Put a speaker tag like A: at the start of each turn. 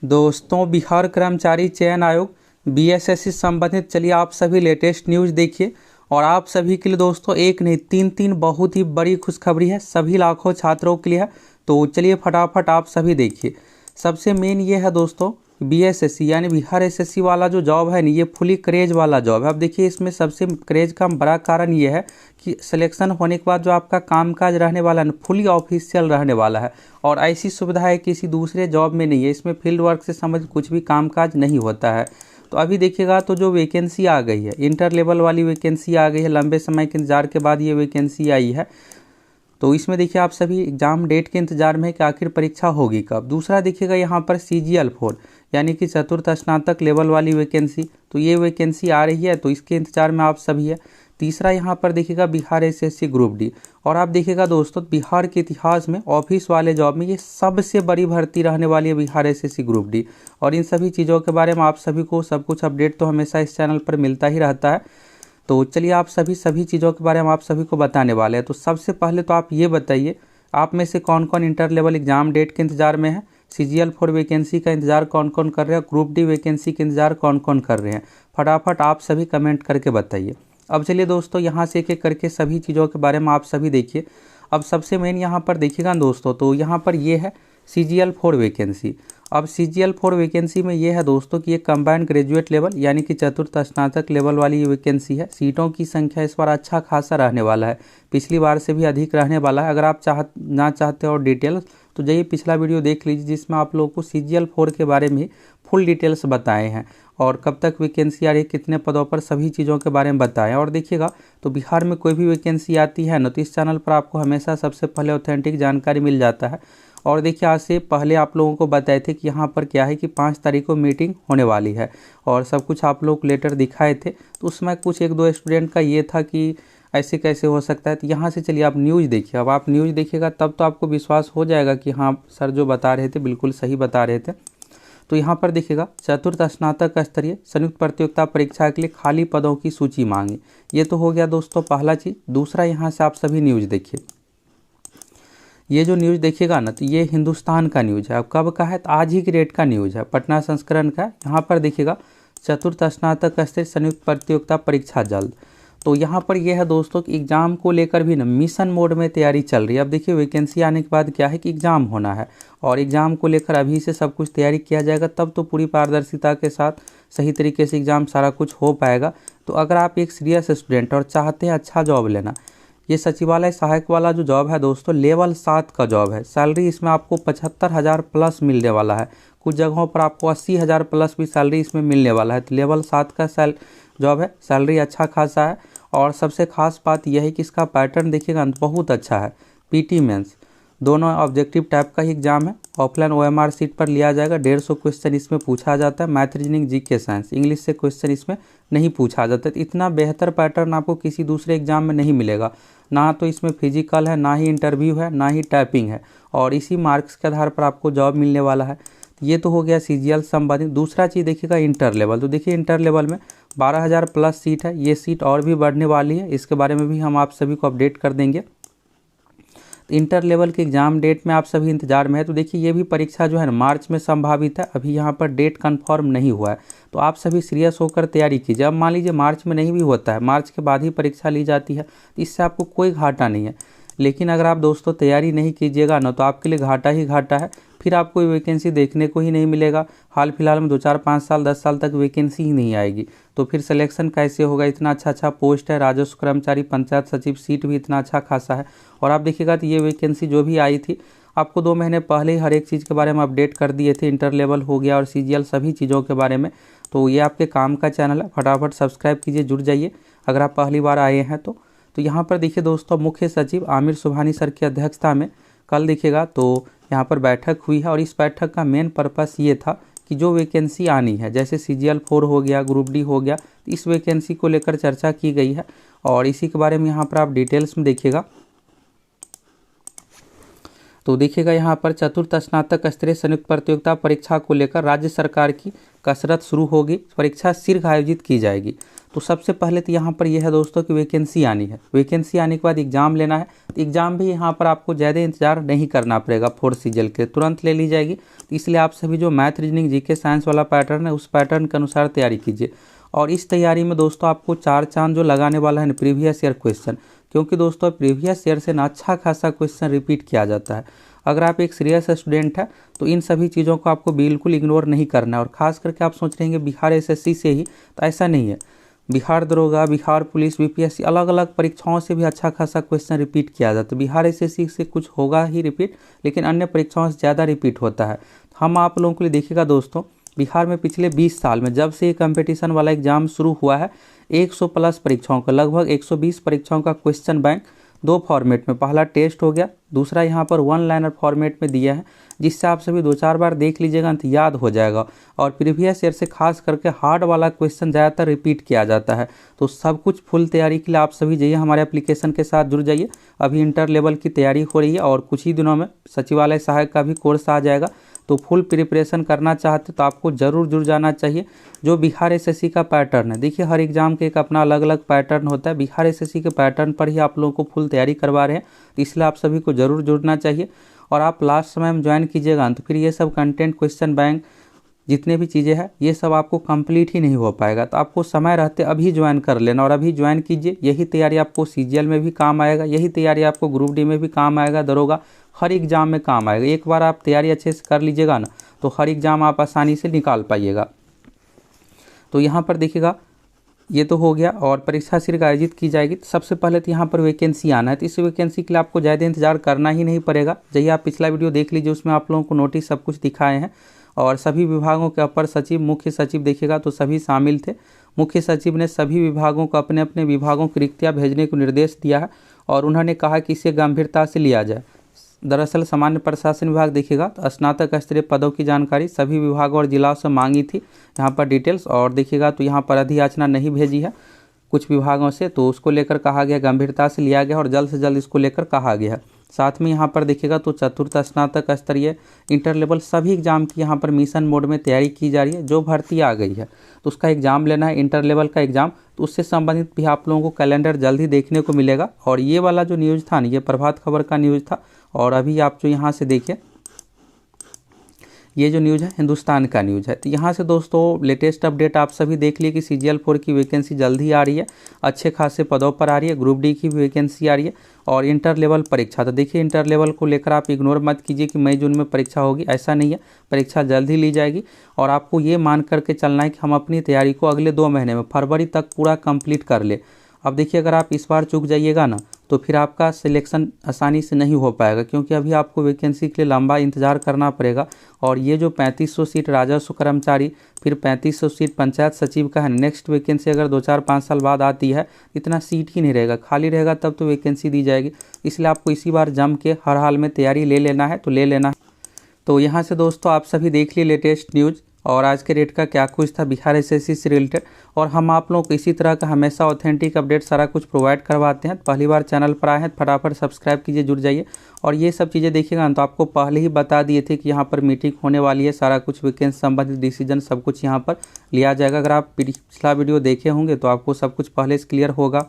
A: दोस्तों, बिहार कर्मचारी चयन आयोग बीएसएससी संबंधित चलिए आप सभी लेटेस्ट न्यूज़ देखिए। और आप सभी के लिए दोस्तों एक नहीं तीन तीन बहुत ही बड़ी खुशखबरी है, सभी लाखों छात्रों के लिए है। तो चलिए फटाफट आप सभी देखिए। सबसे मेन ये है दोस्तों, बीएसएससी यानी बिहार एसएससी वाला जो जॉब है ना, ये फुली क्रेज वाला जॉब है। अब देखिए इसमें सबसे क्रेज का बड़ा कारण ये है कि सिलेक्शन होने के बाद जो आपका कामकाज रहने वाला है ना, फुली ऑफिशियल रहने वाला है। और ऐसी सुविधा है किसी दूसरे जॉब में नहीं है। इसमें फील्ड वर्क से समझ कुछ भी कामकाज नहीं होता है। तो अभी देखिएगा तो जो वैकेंसी आ गई है, इंटर लेवल वाली वैकेंसी आ गई है। लंबे समय के इंतजार के बाद ये वैकेंसी आई है। तो इसमें देखिए आप सभी एग्जाम डेट के इंतजार में है कि आखिर परीक्षा होगी कब। दूसरा देखिएगा यहाँ पर CGL-4 यानी कि चतुर्थ स्नातक लेवल वाली वैकेंसी, तो ये वैकेंसी आ रही है, तो इसके इंतजार में आप सभी है। तीसरा यहाँ पर देखिएगा बिहार एसएससी ग्रुप डी। और आप देखिएगा दोस्तों, बिहार के इतिहास में ऑफिस वाले जॉब में ये सबसे बड़ी भर्ती रहने वाली है, बिहार एसएससी ग्रुप डी। और इन सभी चीज़ों के बारे में आप सभी को सब कुछ अपडेट तो हमेशा इस चैनल पर मिलता ही रहता है। तो चलिए आप सभी चीज़ों के बारे में आप सभी को बताने वाले हैं। तो सबसे पहले तो आप ये बताइए, आप में से कौन कौन इंटर लेवल एग्जाम डेट के इंतजार में है, CGL-4 वैकेंसी का इंतजार कौन कौन कर रहे हैं, ग्रुप डी वैकेंसी के इंतजार कौन कौन कर रहे हैं, फटाफट आप सभी कमेंट करके बताइए। अब चलिए दोस्तों, यहाँ से एक एक करके सभी चीज़ों के बारे में आप सभी देखिए। अब सबसे मेन यहाँ पर देखिएगा दोस्तों, तो यहाँ पर ये है CGL-4 वैकेंसी। अब CGL-4 वैकेंसी में ये है दोस्तों कि ये कंबाइंड ग्रेजुएट लेवल यानी कि चतुर्थ स्नातक लेवल वाली ये वैकेंसी है। सीटों की संख्या इस बार अच्छा खासा रहने वाला है, पिछली बार से भी अधिक रहने वाला है। अगर आप ना चाहते हो डिटेल्स तो जाइए पिछला वीडियो देख लीजिए, जिसमें आप लोगों को CGL-4 के बारे में फुल डिटेल्स बताए हैं और कब तक वैकेंसी आ रही है, कितने पदों पर, सभी चीज़ों के बारे में बताएं। और देखिएगा तो बिहार में कोई भी वैकेंसी आती है ना, तो इस चैनल पर आपको हमेशा सबसे पहले ऑथेंटिक जानकारी मिल जाता है। और देखिए आज से पहले आप लोगों को बताए थे कि यहाँ पर क्या है कि 5 तारीख को मीटिंग होने वाली है और सब कुछ आप लोग लेटर दिखाए थे। तो उसमें कुछ एक दो स्टूडेंट का ये था कि ऐसे कैसे हो सकता है। तो यहाँ से चलिए आप न्यूज़ देखिए। अब आप न्यूज़ देखिएगा तब तो आपको विश्वास हो जाएगा कि हाँ सर जो बता रहे थे बिल्कुल सही बता रहे थे। तो यहाँ पर देखिएगा, चतुर्थ स्नातक स्तरीय संयुक्त प्रतियोगिता परीक्षा के लिए खाली पदों की सूची मांगी। ये तो हो गया दोस्तों पहला चीज़। दूसरा यहाँ से आप सभी न्यूज़ देखिए। ये जो न्यूज़ देखिएगा ना, तो ये हिंदुस्तान का न्यूज़ है। अब कब का है, तो आज ही की डेट का न्यूज़ है, पटना संस्करण का। यहाँ पर देखिएगा चतुर्थ स्नातक स्तरीय संयुक्त प्रतियोगिता परीक्षा जल्द। तो यहाँ पर यह है दोस्तों कि एग्ज़ाम को लेकर भी ना मिशन मोड में तैयारी चल रही है। अब देखिए वैकेंसी आने के बाद क्या है कि एग्ज़ाम होना है और एग्ज़ाम को लेकर अभी से सब कुछ तैयारी किया जाएगा, तब तो पूरी पारदर्शिता के साथ सही तरीके से एग्ज़ाम सारा कुछ हो पाएगा। तो अगर आप एक सीरियस स्टूडेंट और चाहते हैं अच्छा जॉब लेना, ये सचिवालय सहायक वाला जो जॉब है दोस्तों, लेवल 7 का जॉब है। सैलरी इसमें आपको 75,000 प्लस मिलने वाला है। कुछ जगहों पर आपको 80,000 प्लस भी सैलरी इसमें मिलने वाला है। तो लेवल 7 का जॉब है, सैलरी अच्छा खासा है। और सबसे खास बात यह है कि इसका पैटर्न देखिएगा बहुत अच्छा है। PT मेंस दोनों ऑब्जेक्टिव टाइप का ही एग्जाम है। ऑफलाइन OMR सीट पर लिया जाएगा। 150 क्वेश्चन इसमें पूछा जाता है। Math, reasoning, GK, science, English से क्वेश्चन इसमें नहीं पूछा जाता। तो इतना बेहतर पैटर्न आपको किसी दूसरे एग्जाम में नहीं मिलेगा। ना तो इसमें फिजिकल है, ना ही इंटरव्यू है, ना ही टाइपिंग है। और इसी मार्क्स के आधार पर आपको जॉब मिलने वाला है। ये तो हो गया CGL संबंधित। दूसरा चीज़ देखिएगा इंटर लेवल। तो देखिए इंटर लेवल में 12,000 प्लस सीट है। ये सीट और भी बढ़ने वाली है, इसके बारे में भी हम आप सभी को अपडेट कर देंगे। इंटर लेवल के एग्जाम डेट में आप सभी इंतजार में है। तो देखिए ये भी परीक्षा जो है ना मार्च में संभावित है। अभी यहाँ पर डेट कंफर्म नहीं हुआ है, तो आप सभी सीरियस होकर तैयारी कीजिए। अब मान लीजिए मार्च में नहीं भी होता है, मार्च के बाद ही परीक्षा ली जाती है, तो इससे आपको कोई घाटा नहीं है। लेकिन अगर आप दोस्तों तैयारी नहीं कीजिएगा ना, तो आपके लिए घाटा ही घाटा है। फिर आपको वैकेंसी देखने को ही नहीं मिलेगा। हाल फिलहाल में 2 4 5 साल 10 साल तक वैकेंसी ही नहीं आएगी, तो फिर सिलेक्शन कैसे होगा। इतना अच्छा पोस्ट है, राजस्व कर्मचारी, पंचायत सचिव, सीट भी इतना अच्छा खासा है। और आप देखिएगा तो ये वैकेंसी जो भी आई थी, आपको 2 महीने पहले ही हर एक चीज़ के बारे में अपडेट कर दिए थे। इंटर लेवल हो गया और CGL सभी चीज़ों के बारे में। तो ये आपके काम का चैनल है, फटाफट सब्सक्राइब कीजिए, जुड़ जाइए अगर आप पहली बार आए हैं तो। यहाँ पर देखिए दोस्तों, मुख्य सचिव आमिर सुबहानी सर की अध्यक्षता में कल देखिएगा तो यहाँ पर बैठक हुई है। और इस बैठक का मेन पर्पस ये था कि जो वैकेंसी आनी है, जैसे CGL-4 हो गया, ग्रुप डी हो गया, तो इस वैकेंसी को लेकर चर्चा की गई है। और इसी के बारे में यहाँ पर आप डिटेल्स में देखिएगा। तो देखिएगा यहाँ पर चतुर्थ स्नातक स्तरीय संयुक्त प्रतियोगिता परीक्षा को लेकर राज्य सरकार की कसरत शुरू होगी, परीक्षा शीघ्र आयोजित की जाएगी। तो सबसे पहले तो यहाँ पर यह है दोस्तों कि वैकेंसी आनी है। वैकेंसी आने के बाद एग्ज़ाम लेना है। तो एग्ज़ाम भी यहाँ पर आपको ज़्यादा इंतजार नहीं करना पड़ेगा, 4th सीजल के तुरंत ले ली जाएगी। तो इसलिए आप सभी जो मैथ, रीजनिंग, जीके, साइंस वाला पैटर्न है उस पैटर्न के अनुसार तैयारी कीजिए। और इस तैयारी में दोस्तों आपको 4 चांद जो लगाने वाला है प्रीवियस ईयर क्वेश्चन, क्योंकि दोस्तों प्रीवियस ईयर से ना अच्छा खासा क्वेश्चन रिपीट किया जाता है। अगर आप एक सीरियस स्टूडेंट है तो इन सभी चीज़ों को आपको बिल्कुल इग्नोर नहीं करना है। और ख़ास करके आप सोच रहे हैं बिहार एसएससी से ही, तो ऐसा नहीं है। बिहार दरोगा, बिहार पुलिस, बीपीएससी अलग अलग परीक्षाओं से भी अच्छा खासा क्वेश्चन रिपीट किया जाता है। बिहार एसएससी से कुछ होगा ही रिपीट, लेकिन अन्य परीक्षाओं से ज़्यादा रिपीट होता है। हम आप लोगों के लिए देखिएगा दोस्तों, बिहार में पिछले 20 साल में जब से ये कंपटीशन वाला एग्जाम शुरू हुआ है 100 प्लस परीक्षाओं का, लगभग 120 परीक्षाओं का क्वेश्चन बैंक 2 फॉर्मेट में, पहला टेस्ट हो गया, दूसरा यहाँ पर 1 लाइनर फॉर्मेट में दिया है, जिससे आप सभी 2-4 बार देख लीजिएगा तो याद हो जाएगा। और प्रीवियस ईयर से खास करके हार्ड वाला क्वेश्चन ज़्यादातर रिपीट किया जाता है। तो सब कुछ फुल तैयारी के लिए आप सभी जाइए, हमारे एप्लीकेशन के साथ जुड़ जाइए। अभी इंटर लेवल की तैयारी हो रही है और कुछ ही दिनों में सचिवालय सहायक का भी कोर्स आ जाएगा। तो फुल प्रिपरेशन करना चाहते तो आपको ज़रूर जुड़ जाना चाहिए। जो बिहार एसएससी का पैटर्न है, देखिए हर एग्जाम के एक अपना अलग अलग पैटर्न होता है। बिहार एसएससी के पैटर्न पर ही आप लोगों को फुल तैयारी करवा रहे हैं, तो इसलिए आप सभी को ज़रूर जुड़ना चाहिए। और आप लास्ट समय में ज्वाइन कीजिएगा तो फिर ये सब कंटेंट, क्वेश्चन बैंक, जितने भी चीज़ें हैं ये सब आपको कंप्लीट ही नहीं हो पाएगा। तो आपको समय रहते अभी ज्वाइन कर लेना और अभी ज्वाइन कीजिए। यही तैयारी आपको सीजीएल में भी काम आएगा, यही तैयारी आपको ग्रुप डी में भी काम आएगा, दरोगा हर एग्ज़ाम में काम आएगा। एक बार आप तैयारी अच्छे से कर लीजिएगा ना तो हर एग्ज़ाम आप आसानी से निकाल पाइएगा। तो यहाँ पर देखिएगा ये तो हो गया और परीक्षा शीघ्र आयोजित की जाएगी। तो सबसे पहले तो यहाँ पर वैकेंसी आना है। तो इस वैकेंसी के लिए आपको ज़्यादा इंतजार करना ही नहीं पड़ेगा। जाइए आप पिछला वीडियो देख लीजिए, उसमें आप लोगों को नोटिस सब कुछ दिखाए हैं। और सभी विभागों के अपर सचिव, मुख्य सचिव देखिएगा तो सभी शामिल थे। मुख्य सचिव ने सभी विभागों को अपने अपने विभागों की रिक्तियाँ भेजने को निर्देश दिया है और उन्होंने कहा कि इसे गंभीरता से लिया जाए। दरअसल सामान्य प्रशासन विभाग देखिएगा तो स्नातक स्तरीय पदों की जानकारी सभी विभागों और जिलों से मांगी थी यहाँ पर डिटेल्स। और देखिएगा तो यहाँ पर अधियाचना नहीं भेजी है कुछ विभागों से, तो उसको लेकर कहा गया गंभीरता से लिया गया और जल्द से जल्द इसको लेकर कहा गया है। साथ में यहाँ पर देखिएगा तो चतुर्थ स्नातक स्तरीय, इंटर लेवल सभी एग्जाम की यहाँ पर मिशन मोड में तैयारी की जा रही है। जो भर्ती आ गई है तो उसका एग्ज़ाम लेना है, इंटर लेवल का एग्ज़ाम, तो उससे संबंधित भी आप लोगों को कैलेंडर जल्द ही देखने को मिलेगा। और ये वाला जो न्यूज़ था ना, ये प्रभात खबर का न्यूज़ था। और अभी आप जो यहाँ से देखिए ये जो न्यूज़ है हिंदुस्तान का न्यूज़ है। तो यहाँ से दोस्तों लेटेस्ट अपडेट आप सभी देख लिए कि CGL 4 की वैकेंसी जल्दी आ रही है, अच्छे खासे पदों पर आ रही है। ग्रुप डी की भी वैकेंसी आ रही है और इंटर लेवल परीक्षा, तो देखिए इंटर लेवल को लेकर आप इग्नोर मत कीजिए कि मई जून में परीक्षा होगी, ऐसा नहीं है। परीक्षा जल्द ही ली जाएगी और आपको ये मान करके चलना है कि हम अपनी तैयारी को अगले 2 महीने में फरवरी तक पूरा कंप्लीट कर ले। अब देखिए अगर आप इस बार चूक जाइएगा ना तो फिर आपका सिलेक्शन आसानी से नहीं हो पाएगा, क्योंकि अभी आपको वैकेंसी के लिए लंबा इंतजार करना पड़ेगा। और ये जो 3500 सीट राजस्व कर्मचारी, फिर 3500 सीट पंचायत सचिव का है, नेक्स्ट वैकेंसी अगर 2-4-5 साल बाद आती है, इतना सीट ही नहीं रहेगा, खाली रहेगा तब तो वैकेंसी दी जाएगी। इसलिए आपको इसी बार जम के हर हाल में तैयारी ले लेना है, तो ले लेना है। तो यहाँ से दोस्तों आप सभी देख लिए लेटेस्ट न्यूज़ और आज के डेट का क्या कुछ था बिहार एसएससी से रिलेटेड। और हम आप लोगों को इसी तरह का हमेशा ऑथेंटिक अपडेट सारा कुछ प्रोवाइड करवाते हैं। पहली बार चैनल पर आए हैं तो फटाफट सब्सक्राइब कीजिए, जुड़ जाइए। और ये सब चीज़ें देखिएगा तो आपको पहले ही बता दिए थे कि यहाँ पर मीटिंग होने वाली है, सारा कुछ वैकेंसी संबंधित डिसीजन सब कुछ यहाँ पर लिया जाएगा। अगर आप पिछला वीडियो देखे होंगे तो आपको सब कुछ पहले से क्लियर होगा।